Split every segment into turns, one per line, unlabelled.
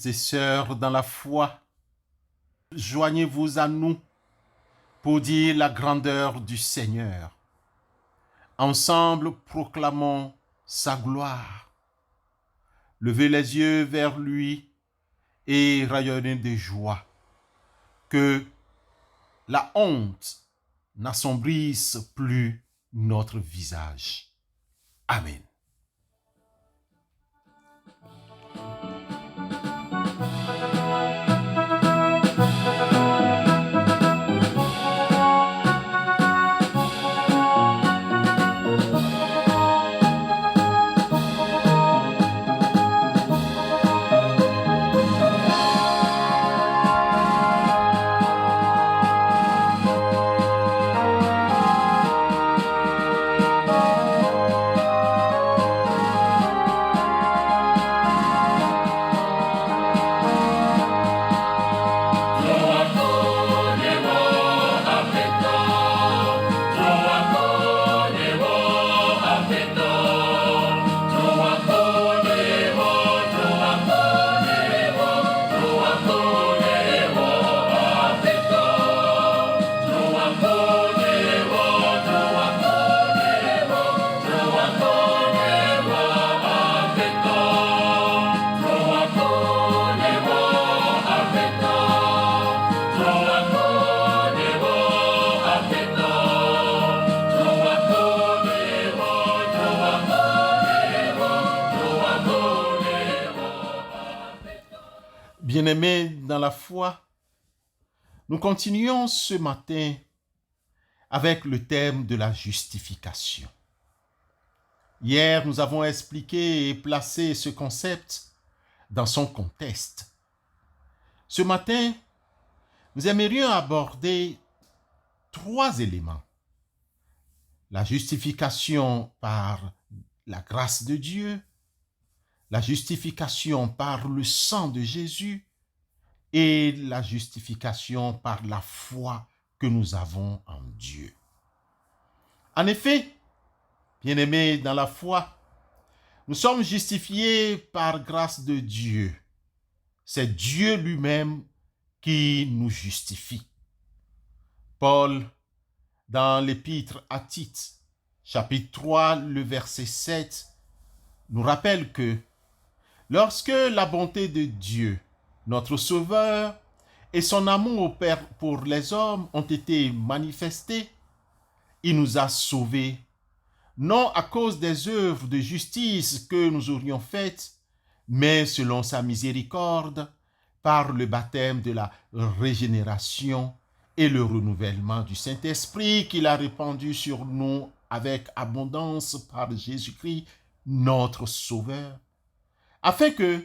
et sœurs dans la foi, joignez-vous à nous pour dire la grandeur du Seigneur. Ensemble, proclamons sa gloire. Levez les yeux vers lui et rayonnez de joie. Que la honte n'assombrisse plus notre visage. Amen. Bien-aimés dans la foi, nous continuons ce matin avec le thème de la justification. Hier, nous avons expliqué et placé ce concept dans son contexte. Ce matin, nous aimerions aborder 3 éléments. La justification par la grâce de Dieu, la justification par le sang de Jésus et la justification par la foi que nous avons en Dieu. En effet, bien-aimés dans la foi, nous sommes justifiés par grâce de Dieu. C'est Dieu lui-même qui nous justifie. Paul, dans l'épître à Tite, chapitre 3, le verset 7, nous rappelle que lorsque la bonté de Dieu, notre Sauveur, et son amour pour les hommes ont été manifestés, il nous a sauvés, non à cause des œuvres de justice que nous aurions faites, mais selon sa miséricorde, par le baptême de la régénération et le renouvellement du Saint-Esprit qu'il a répandu sur nous avec abondance par Jésus-Christ, notre Sauveur, afin que,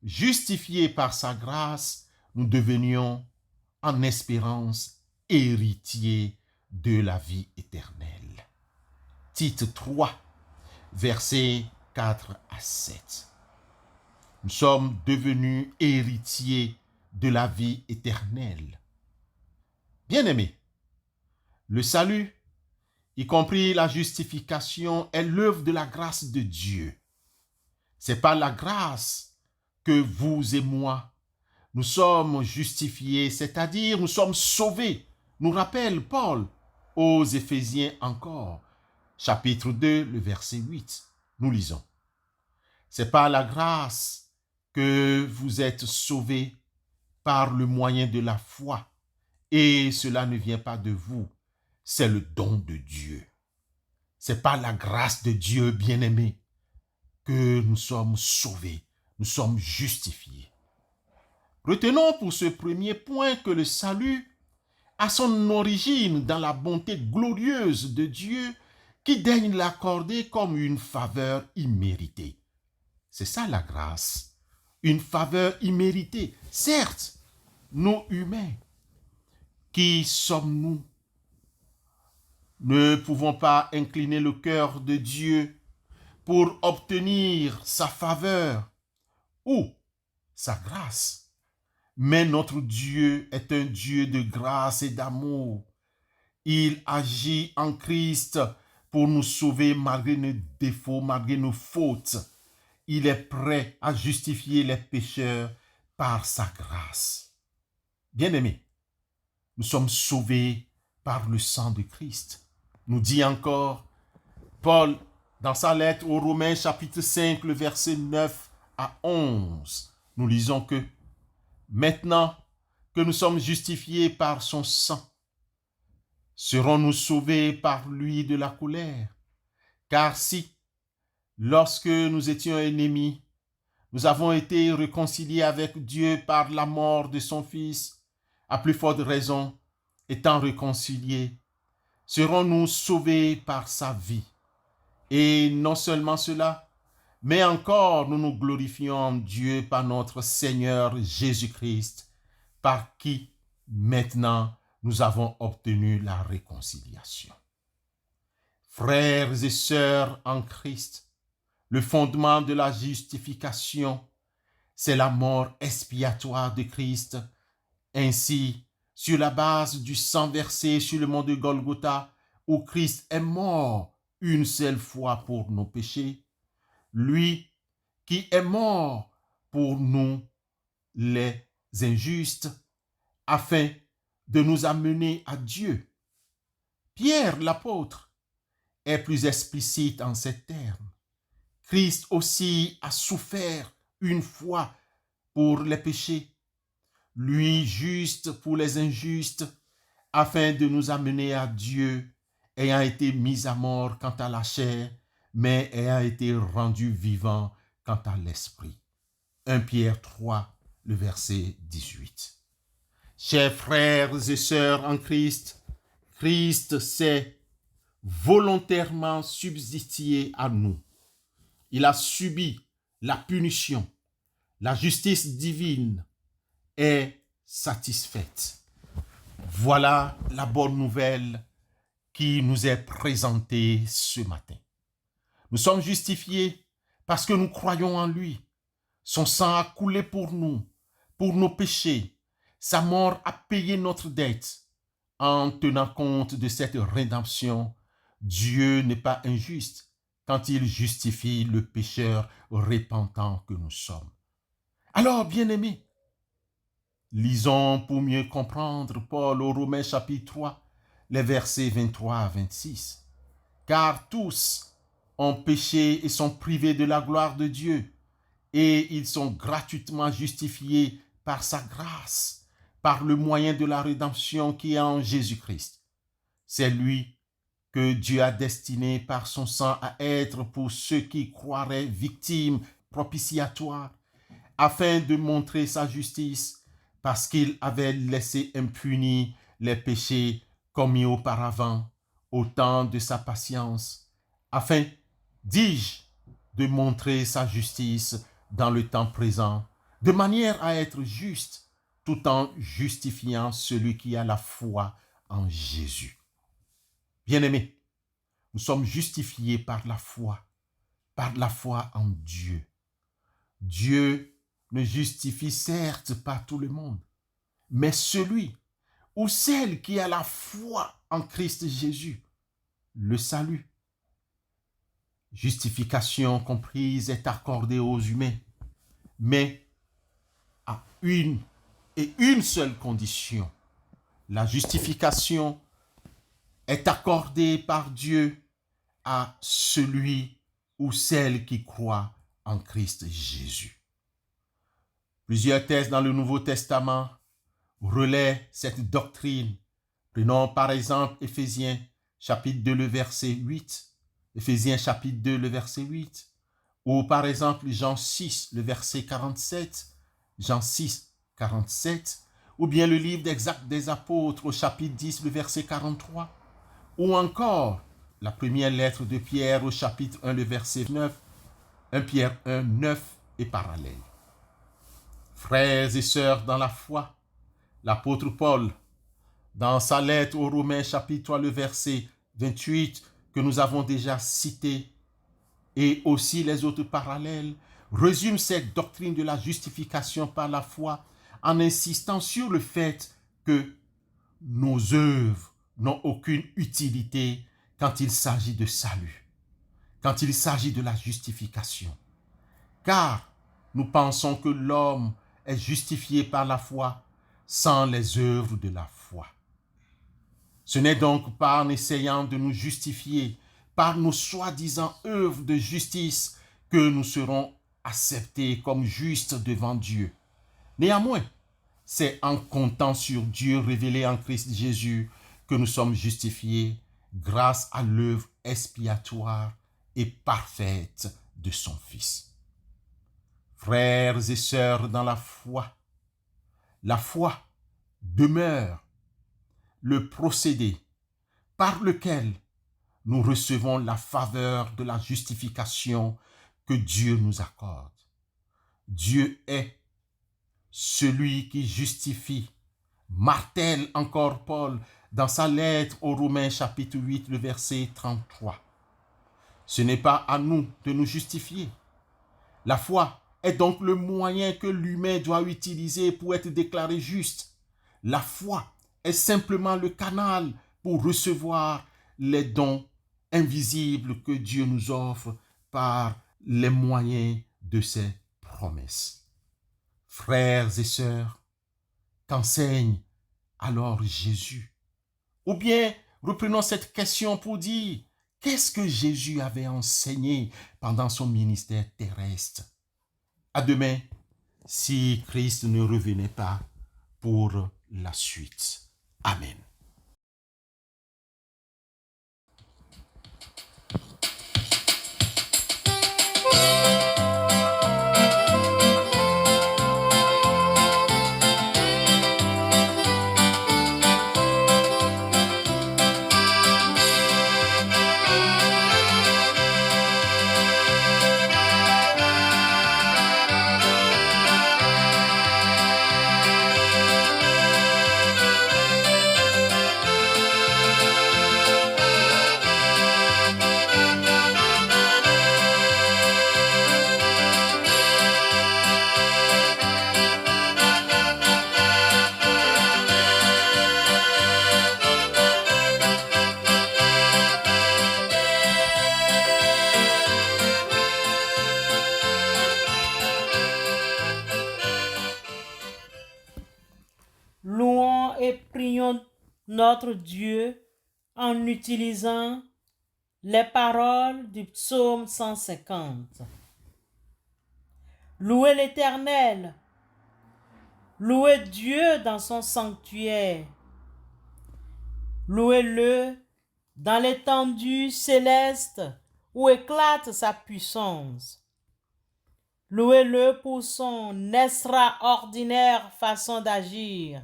justifiés par sa grâce, nous devenions en espérance héritiers de la vie éternelle. Tite 3, versets 4 à 7. Nous sommes devenus héritiers de la vie éternelle. Bien-aimés, le salut, y compris la justification, est l'œuvre de la grâce de Dieu. C'est par la grâce que vous et moi, nous sommes justifiés, c'est-à-dire nous sommes sauvés, nous rappelle Paul aux Éphésiens encore, chapitre 2, le verset 8. Nous lisons. C'est par la grâce que vous êtes sauvés par le moyen de la foi, et cela ne vient pas de vous, c'est le don de Dieu. C'est par la grâce de Dieu, bien-aimés, que nous sommes sauvés, nous sommes justifiés. Retenons pour ce premier point que le salut a son origine dans la bonté glorieuse de Dieu qui daigne l'accorder comme une faveur imméritée. C'est ça la grâce, une faveur imméritée. Certes, nous humains, qui sommes-nous? Ne pouvons pas incliner le cœur de Dieu pour obtenir sa faveur ou sa grâce. Mais notre Dieu est un Dieu de grâce et d'amour. Il agit en Christ pour nous sauver malgré nos défauts, malgré nos fautes. Il est prêt à justifier les pécheurs par sa grâce. Bien-aimés, nous sommes sauvés par le sang de Christ. Nous dit encore Paul dans sa lettre aux Romains chapitre 5, le verset 9 à 11. Nous lisons que maintenant que nous sommes justifiés par son sang, serons-nous sauvés par lui de la colère? Car si, lorsque nous étions ennemis, nous avons été réconciliés avec Dieu par la mort de son Fils, à plus forte raison, étant réconciliés, serons-nous sauvés par sa vie. Et non seulement cela, mais encore nous nous glorifions en Dieu par notre Seigneur Jésus-Christ, par qui maintenant nous avons obtenu la réconciliation. Frères et sœurs en Christ, le fondement de la justification, c'est la mort expiatoire de Christ. Ainsi, sur la base du sang versé sur le mont de Golgotha, où Christ est mort une seule fois pour nos péchés, lui qui est mort pour nous les injustes, afin de nous amener à Dieu. Pierre l'apôtre est plus explicite en ces termes. Christ aussi a souffert une fois pour les péchés, lui juste pour les injustes, afin de nous amener à Dieu, ayant été mis à mort quant à la chair, mais ayant été rendu vivant quant à l'esprit. 1 Pierre 3, le verset 18. Chers frères et sœurs en Christ, Christ s'est volontairement substitué à nous. Il a subi la punition. La justice divine est satisfaite. Voilà la bonne nouvelle qui nous est présentée ce matin. Nous sommes justifiés parce que nous croyons en lui. Son sang a coulé pour nous, pour nos péchés. Sa mort a payé notre dette. En tenant compte de cette rédemption, Dieu n'est pas injuste quand il justifie le pécheur repentant que nous sommes. Alors, bien-aimés, lisons pour mieux comprendre Paul aux Romains chapitre 3, les versets 23 à 26. Car tous ont péché et sont privés de la gloire de Dieu, et ils sont gratuitement justifiés par sa grâce, par le moyen de la rédemption qui est en Jésus-Christ. C'est lui que Dieu a destiné par son sang à être pour ceux qui croiraient victimes propitiatoires, afin de montrer sa justice, parce qu'il avait laissé impunis les péchés commis auparavant, au temps de sa patience, afin, dis-je, de montrer sa justice dans le temps présent, de manière à être juste, tout en justifiant celui qui a la foi en Jésus. Bien-aimés, nous sommes justifiés par la foi en Dieu. Dieu ne justifie certes pas tout le monde, mais celui ou celle qui a la foi en Christ Jésus, le salut. Justification comprise est accordée aux humains, mais à une seule condition. La justification est accordée par Dieu à celui ou celle qui croit en Christ Jésus. Plusieurs textes dans le Nouveau Testament relaient cette doctrine. Prenons par exemple Éphésiens chapitre 2, le verset 8. Éphésiens chapitre 2, le verset 8. Ou par exemple Jean 6, le verset 47. Jean 6, 47. Ou bien le livre des Actes des Apôtres au chapitre 10, le verset 43. Ou encore la première lettre de Pierre au chapitre 1, le verset 9. 1 Pierre 1, 9 et parallèle. Frères et sœurs dans la foi, l'apôtre Paul, dans sa lettre aux Romains chapitre 3, le verset 28, que nous avons déjà cité, et aussi les autres parallèles, résume cette doctrine de la justification par la foi en insistant sur le fait que nos œuvres n'ont aucune utilité quand il s'agit de salut, quand il s'agit de la justification. Car nous pensons que l'homme est justifié par la foi sans les œuvres de la foi. Ce n'est donc pas en essayant de nous justifier par nos soi-disant œuvres de justice que nous serons acceptés comme justes devant Dieu. Néanmoins, c'est en comptant sur Dieu révélé en Christ Jésus que nous sommes justifiés grâce à l'œuvre expiatoire et parfaite de son Fils. Frères et sœurs dans la foi demeure le procédé par lequel nous recevons la faveur de la justification que Dieu nous accorde. Dieu est celui qui justifie, martèle encore Paul dans sa lettre aux Romains chapitre 8, le verset 33. Ce n'est pas à nous de nous justifier. La foi est donc le moyen que l'humain doit utiliser pour être déclaré juste. La foi est simplement le canal pour recevoir les dons invisibles que Dieu nous offre par les moyens de ses promesses. Frères et sœurs, qu'enseigne alors Jésus? Ou bien, reprenons cette question pour dire, qu'est-ce que Jésus avait enseigné pendant son ministère terrestre? À demain, si Christ ne revenait pas pour la suite. Amen.
Louons et prions notre Dieu en utilisant les paroles du psaume 150. Louez l'Éternel, louez Dieu dans son sanctuaire, louez-le dans l'étendue céleste où éclate sa puissance. Louez-le pour son extraordinaire façon d'agir.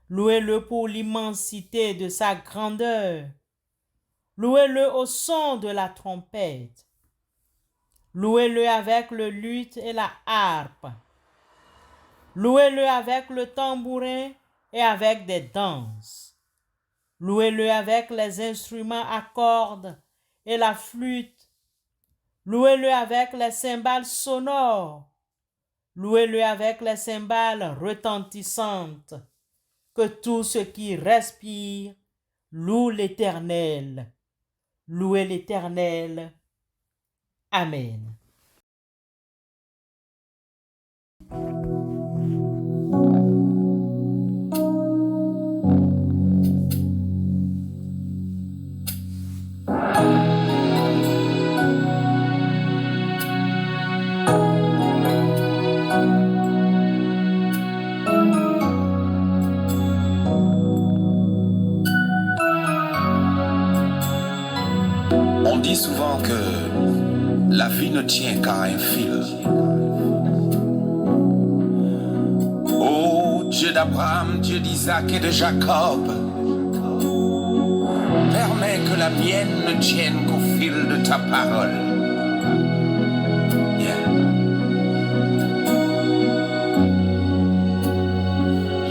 Louez-le pour l'immensité de sa grandeur. Louez-le au son de la trompette. Louez-le avec le luth et la harpe. Louez-le avec le tambourin et avec des danses. Louez-le avec les instruments à cordes et la flûte. Louez-le avec les cymbales sonores. Louez-le avec les cymbales retentissantes. Que tout ce qui respire loue l'Éternel. Louez l'Éternel. Amen.
On dit souvent que la vie ne tient qu'à un fil. Ô Dieu d'Abraham, Dieu d'Isaac et de Jacob, permets que la mienne ne tienne qu'au fil de ta parole. Yeah.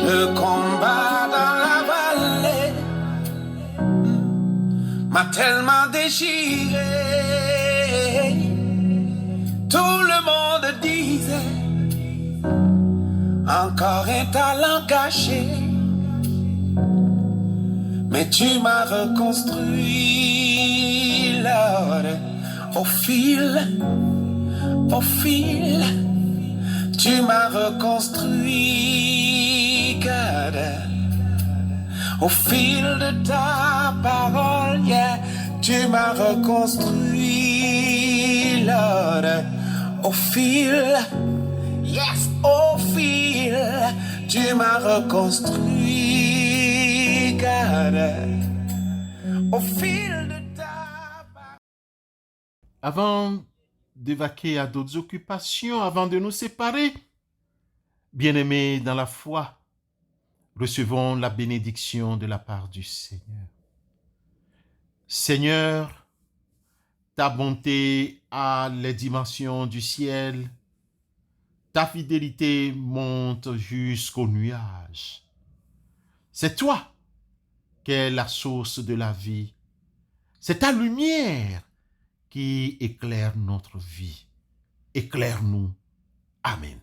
Le combat dans la vallée m'a tellement déchiré. Tout le monde disait encore un talent caché. Mais tu m'as reconstruit, Lord, au fil, Tu m'as reconstruit, God, au fil de ta parole, yeah. Tu m'as reconstruit, Lord, au fil, yes, au fil. Tu m'as reconstruit, God, au fil de ta parole.
Avant de vaquer à d'autres occupations, avant de nous séparer, bien-aimés dans la foi, recevons la bénédiction de la part du Seigneur. Seigneur, ta bonté a les dimensions du ciel, ta fidélité monte jusqu'aux nuages. C'est toi qui es la source de la vie. C'est ta lumière qui éclaire notre vie. Éclaire-nous. Amen.